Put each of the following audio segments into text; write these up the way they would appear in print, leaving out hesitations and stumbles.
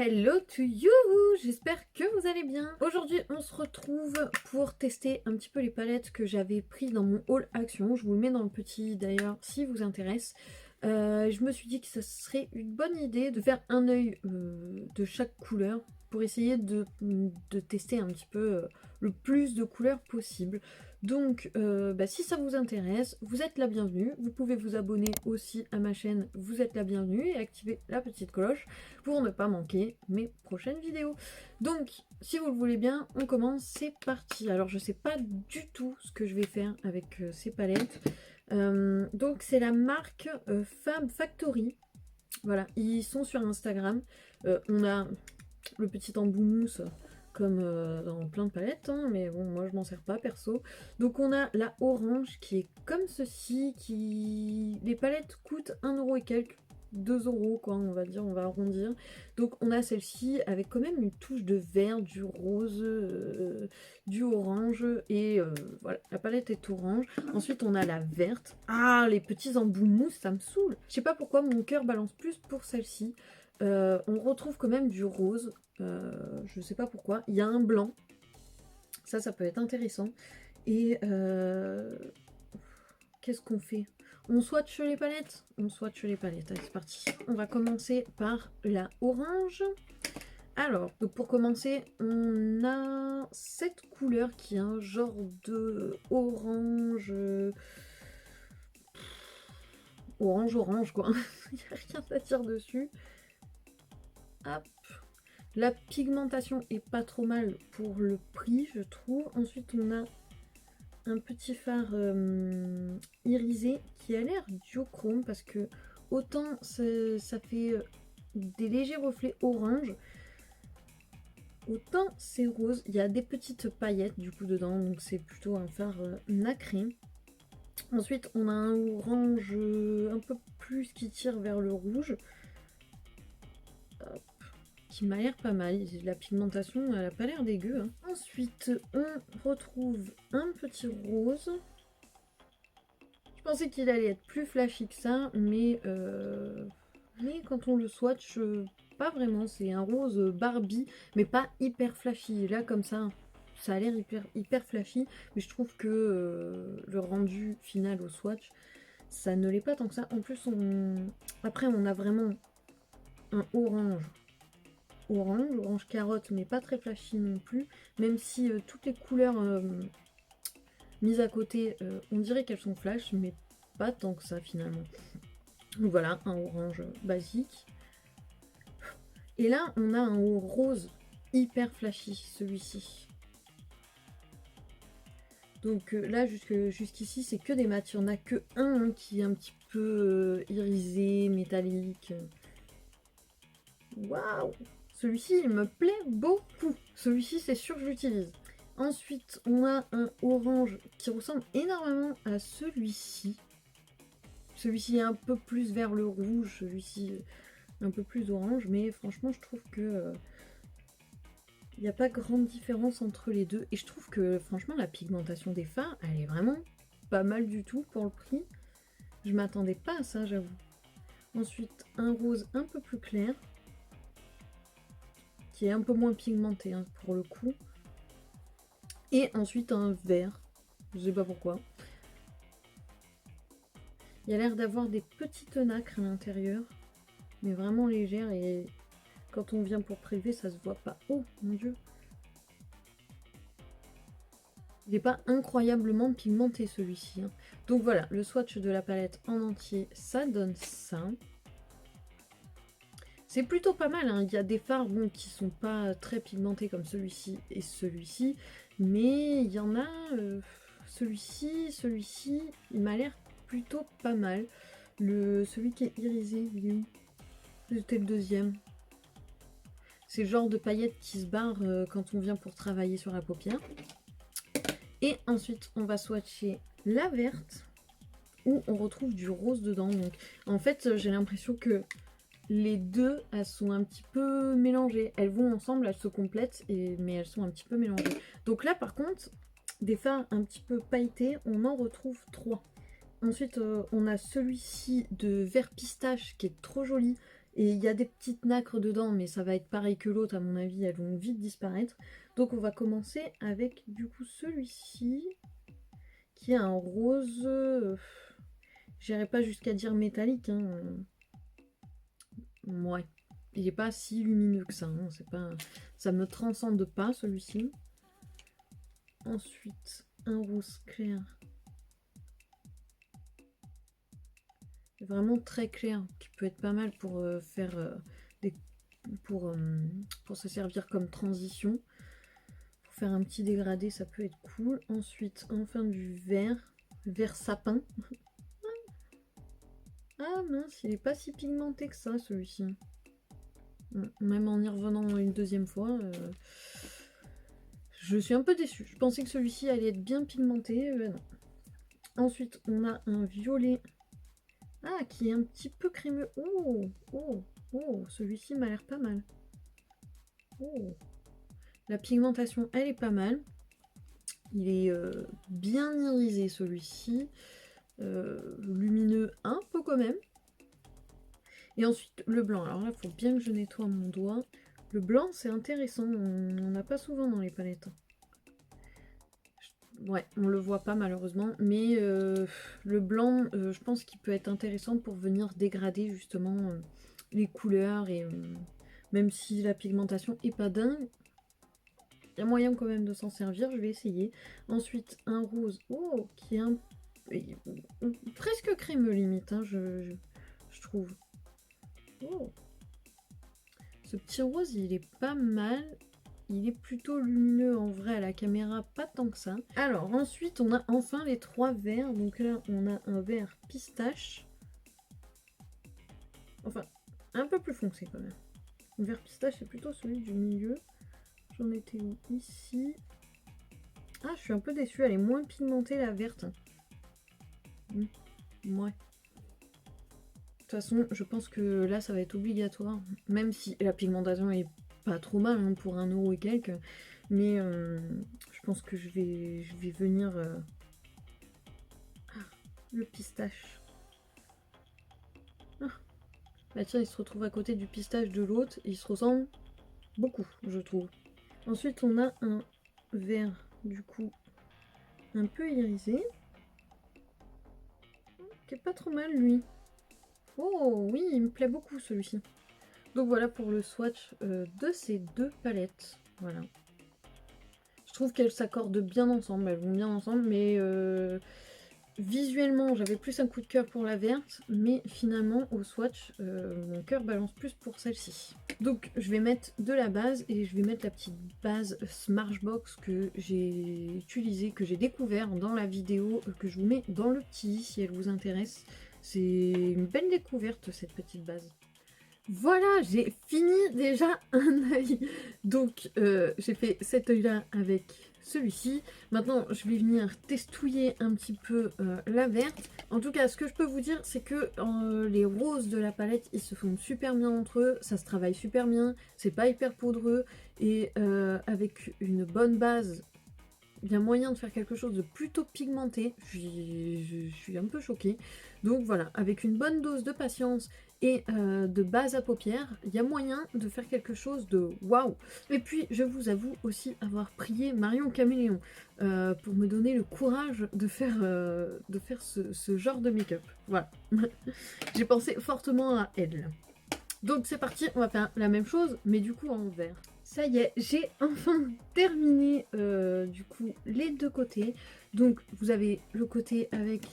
Hello to you! J'espère que vous allez bien. Aujourd'hui, on se retrouve pour tester un petit peu les palettes que j'avais prises dans mon haul action. Je vous le mets dans le petit d'ailleurs si vous intéresse. Je me suis dit que ça serait une bonne idée de faire un œil de chaque couleur pour essayer de tester un petit peu le plus de couleurs possible. Donc si ça vous intéresse, vous êtes la bienvenue. Vous pouvez vous abonner aussi à ma chaîne, vous êtes la bienvenue, et activer la petite cloche pour ne pas manquer mes prochaines vidéos. Donc si vous le voulez bien, on commence, c'est parti. Alors je sais pas du tout ce que je vais faire avec ces palettes. Donc c'est la marque Fab Factory. Voilà, ils sont sur Instagram. On a le petit embout mousse comme dans plein de palettes, hein, mais bon, moi je m'en sers pas perso. Donc on a la orange qui est comme ceci, les palettes coûtent 1€ et quelques, 2€ quoi, on va dire, on va arrondir. Donc on a celle-ci avec quand même une touche de vert, du rose, du orange, et voilà, la palette est orange. Ensuite on a la verte. Ah, les petits embouts mousse, ça me saoule. Je sais pas pourquoi mon cœur balance plus pour celle-ci. On retrouve quand même du rose, je sais pas pourquoi. Il y a un blanc, ça peut être intéressant. Et qu'est-ce qu'on fait? On swatch les palettes? On swatch les palettes, allez c'est parti. On va commencer par la orange. Alors, donc pour commencer, on a cette couleur qui est un genre de orange... orange quoi. Il n'y a rien à dire dessus. Hop. La pigmentation est pas trop mal pour le prix, je trouve. Ensuite, on a un petit fard irisé qui a l'air duochrome parce que autant ça fait des légers reflets orange, autant c'est rose. Il y a des petites paillettes du coup dedans, donc c'est plutôt un fard nacré. Ensuite, on a un orange un peu plus qui tire vers le rouge. Hop, qui m'a l'air pas mal. La pigmentation, elle a pas l'air dégueu, hein. Ensuite, on retrouve un petit rose. Je pensais qu'il allait être plus flashy que ça, mais quand on le swatch, pas vraiment. C'est un rose Barbie, mais pas hyper flashy. Là, comme ça a l'air hyper flashy, mais je trouve que le rendu final au swatch, ça ne l'est pas tant que ça. En plus, après, on a vraiment un orange carotte, mais pas très flashy non plus, même si toutes les couleurs mises à côté, on dirait qu'elles sont flash, mais pas tant que ça finalement. Donc voilà, un orange basique. Et là, on a un rose hyper flashy, celui-ci. Donc là, jusqu'ici, c'est que des mats. Il n'y en a que un qui est un petit peu irisé, métallique. Waouh! Celui-ci, il me plaît beaucoup. Celui-ci, c'est sûr que je l'utilise. Ensuite, on a un orange qui ressemble énormément à celui-ci. Celui-ci est un peu plus vers le rouge, celui-ci un peu plus orange. Mais franchement, je trouve que il n'y a pas grande différence entre les deux. Et je trouve que franchement, la pigmentation des fards, elle est vraiment pas mal du tout pour le prix. Je m'attendais pas à ça, j'avoue. Ensuite, un rose un peu plus clair, qui est un peu moins pigmenté hein, pour le coup. Et ensuite un vert, je sais pas pourquoi. Il y a l'air d'avoir des petites nacres à l'intérieur, mais vraiment légères, et quand on vient pour prélever, ça se voit pas. Oh mon dieu! Il n'est pas incroyablement pigmenté celui-ci. Hein. Donc voilà, le swatch de la palette en entier, ça donne ça. C'est plutôt pas mal, hein. Il y a des fards bon, qui sont pas très pigmentés comme celui-ci et celui-ci, mais il y en a, celui-ci, il m'a l'air plutôt pas mal. Celui qui est irisé, il est où? C'était le deuxième. C'est le genre de paillettes qui se barrent quand on vient pour travailler sur la paupière. Et ensuite, on va swatcher la verte, où on retrouve du rose dedans. Donc, en fait, j'ai l'impression que les deux, elles sont un petit peu mélangées. Elles vont ensemble, elles se complètent, mais elles sont un petit peu mélangées. Donc là, par contre, des fards un petit peu pailletés, on en retrouve 3. Ensuite, on a celui-ci de vert pistache qui est trop joli, Et il y a des petites nacres dedans, mais ça va être pareil que l'autre, à mon avis, elles vont vite disparaître. Donc on va commencer avec du coup celui-ci, qui est un rose, j'irai pas jusqu'à dire métallique, hein. Ouais, il est pas si lumineux que ça, hein. C'est pas, ça me transcende pas celui-ci. Ensuite, un rose clair. Vraiment très clair, qui peut être pas mal pour faire des... pour se servir comme transition. Pour faire un petit dégradé, ça peut être cool. Ensuite, enfin du vert. Vert sapin. Ah mince, il est pas si pigmenté que ça, celui-ci. Même en y revenant une deuxième fois, je suis un peu déçue. Je pensais que celui-ci allait être bien pigmenté, non. Ensuite, on a un violet. Ah, qui est un petit peu crémeux. Oh, oh, oh, celui-ci m'a l'air pas mal. Oh. La pigmentation, elle est pas mal. Il est bien irisé, celui-ci. Lumineux un peu quand même. Et ensuite, le blanc. Alors là, il faut bien que je nettoie mon doigt. Le blanc, c'est intéressant. On n'en a pas souvent dans les palettes. Ouais, on le voit pas malheureusement. Mais le blanc, je pense qu'il peut être intéressant pour venir dégrader justement les couleurs. Et même si la pigmentation est pas dingue, il y a moyen quand même de s'en servir. Je vais essayer. Ensuite, un rose. Oh, qui est un... presque crémeux limite, hein, je trouve. Oh. Ce petit rose, il est pas mal. Il est plutôt lumineux en vrai à la caméra, pas tant que ça. Alors ensuite, on a enfin les trois verts. Donc là, on a un vert pistache. Enfin, un peu plus foncé quand même. Le vert pistache, c'est plutôt celui du milieu. J'en étais où? Ici. Ah, je suis un peu déçue. Elle est moins pigmentée, la verte. Ouais. De toute façon, je pense que là, ça va être obligatoire. Même si la pigmentation est pas trop mal hein, pour 1 € et quelques. Mais je pense que je vais venir... Ah, le pistache. Ah. Bah tiens, il se retrouve à côté du pistache de l'autre. Il se ressemble beaucoup, je trouve. Ensuite, on a un vert, du coup, un peu irisé. Qui est pas trop mal, lui. Oh oui, il me plaît beaucoup celui-ci. Donc voilà pour le swatch de ces deux palettes. Voilà. Je trouve qu'elles s'accordent bien ensemble, elles vont bien ensemble, mais visuellement j'avais plus un coup de cœur pour la verte, mais finalement au swatch, mon cœur balance plus pour celle-ci. Donc je vais mettre de la base et je vais mettre la petite base Smashbox que j'ai utilisée, que j'ai découvert dans la vidéo que je vous mets dans le petit si elle vous intéresse. C'est une belle découverte cette petite base. Voilà, j'ai fini déjà un œil. Donc, j'ai fait cet œil-là avec celui-ci. Maintenant, je vais venir testouiller un petit peu la verte. En tout cas, ce que je peux vous dire, c'est que les roses de la palette, ils se font super bien entre eux. Ça se travaille super bien. C'est pas hyper poudreux. Et avec une bonne base, il y a moyen de faire quelque chose de plutôt pigmenté. Je suis un peu choquée. Donc voilà, avec une bonne dose de patience et de base à paupières, il y a moyen de faire quelque chose de waouh. Et puis, je vous avoue aussi avoir prié Marion Caméléon pour me donner le courage de faire ce genre de make-up. Voilà. J'ai pensé fortement à elle. Donc c'est parti, on va faire la même chose, mais du coup en vert. Ça y est, j'ai enfin terminé du coup les deux côtés. Donc vous avez le côté avec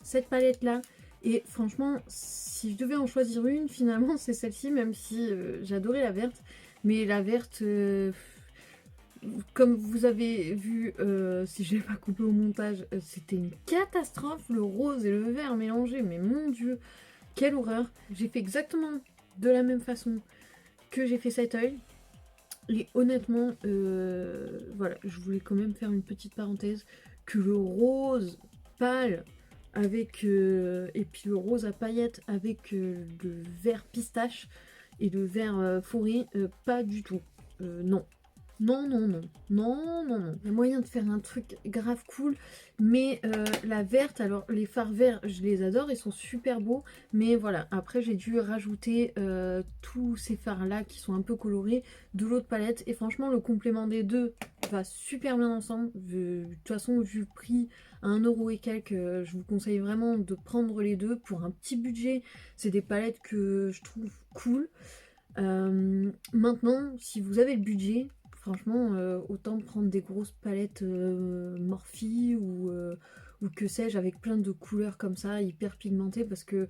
cette palette là. Et franchement, si je devais en choisir une, finalement c'est celle-ci, même si j'adorais la verte. Mais la verte, comme vous avez vu, si je l'ai pas coupé au montage, c'était une catastrophe. Le rose et le vert mélangés, mais mon dieu, quelle horreur. J'ai fait exactement de la même façon que j'ai fait cet œil. Et honnêtement, voilà, je voulais quand même faire une petite parenthèse, que le rose pâle avec, et puis le rose à paillettes avec le vert pistache et le vert fourré, pas du tout. Non. Non, non, non, non, non, non. Il y a moyen de faire un truc grave cool, mais la verte, alors les fards verts, je les adore, ils sont super beaux, mais voilà, après j'ai dû rajouter tous ces fards-là qui sont un peu colorés de l'autre palette, et franchement le complément des deux va super bien ensemble. De toute façon, vu le prix à 1 € et quelques, je vous conseille vraiment de prendre les deux pour un petit budget. C'est des palettes que je trouve cool. Maintenant, si vous avez le budget, franchement, autant prendre des grosses palettes Morphe ou que sais-je, avec plein de couleurs comme ça, hyper pigmentées, parce que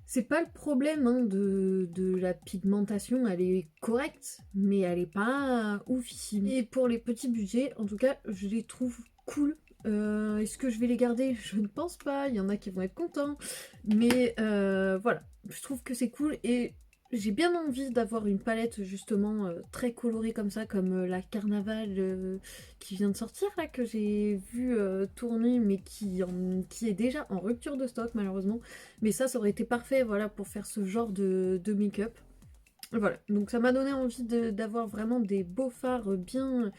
c'est pas le problème hein, de la pigmentation, elle est correcte, mais elle est pas oufissime. Et pour les petits budgets, en tout cas, je les trouve cool. Est-ce que je vais les garder? Je ne pense pas, il y en a qui vont être contents, mais voilà, je trouve que c'est cool et j'ai bien envie d'avoir une palette justement très colorée comme ça, comme la Carnaval qui vient de sortir là, que j'ai vu tourner, mais qui est déjà en rupture de stock malheureusement. Mais ça aurait été parfait voilà, pour faire ce genre de make-up. Voilà, donc ça m'a donné envie d'avoir vraiment des beaux fards bien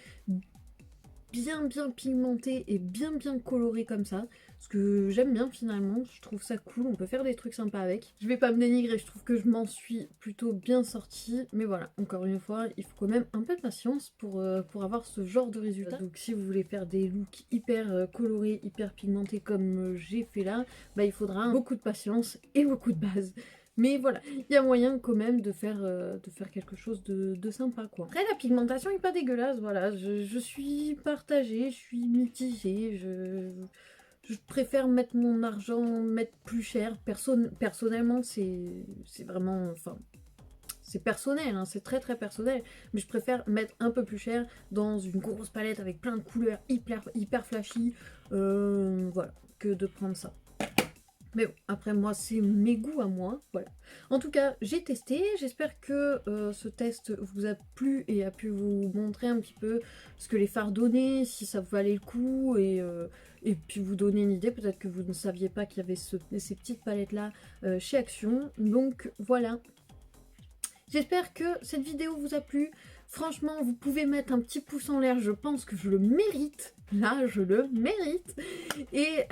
pigmenté et bien coloré comme ça, ce que j'aime bien finalement, je trouve ça cool, on peut faire des trucs sympas avec. Je vais pas me dénigrer, je trouve que je m'en suis plutôt bien sortie, mais voilà, encore une fois, il faut quand même un peu de patience pour avoir ce genre de résultat. Donc si vous voulez faire des looks hyper colorés, hyper pigmentés comme j'ai fait là, bah il faudra beaucoup de patience et beaucoup de base. Mais voilà, il y a moyen quand même de faire quelque chose de sympa quoi. Après la pigmentation est pas dégueulasse, voilà, je suis partagée, je suis mitigée, je préfère mettre mon argent, mettre plus cher. Personnellement c'est vraiment, enfin, c'est personnel, hein, c'est très personnel, mais je préfère mettre un peu plus cher dans une grosse palette avec plein de couleurs hyper flashy, voilà, que de prendre ça. Mais bon, après moi, c'est mes goûts à moi, voilà. En tout cas, j'ai testé, j'espère que ce test vous a plu et a pu vous montrer un petit peu ce que les fards donnaient, si ça valait le coup, et puis vous donner une idée, peut-être que vous ne saviez pas qu'il y avait ces petites palettes-là chez Action. Donc voilà. J'espère que cette vidéo vous a plu. Franchement, vous pouvez mettre un petit pouce en l'air, je pense que je le mérite. Là, je le mérite. Et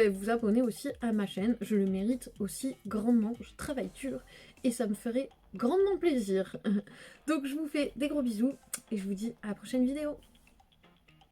vous abonner aussi à ma chaîne, je le mérite aussi grandement. Je travaille dur et ça me ferait grandement plaisir. Donc je vous fais des gros bisous et je vous dis à la prochaine vidéo.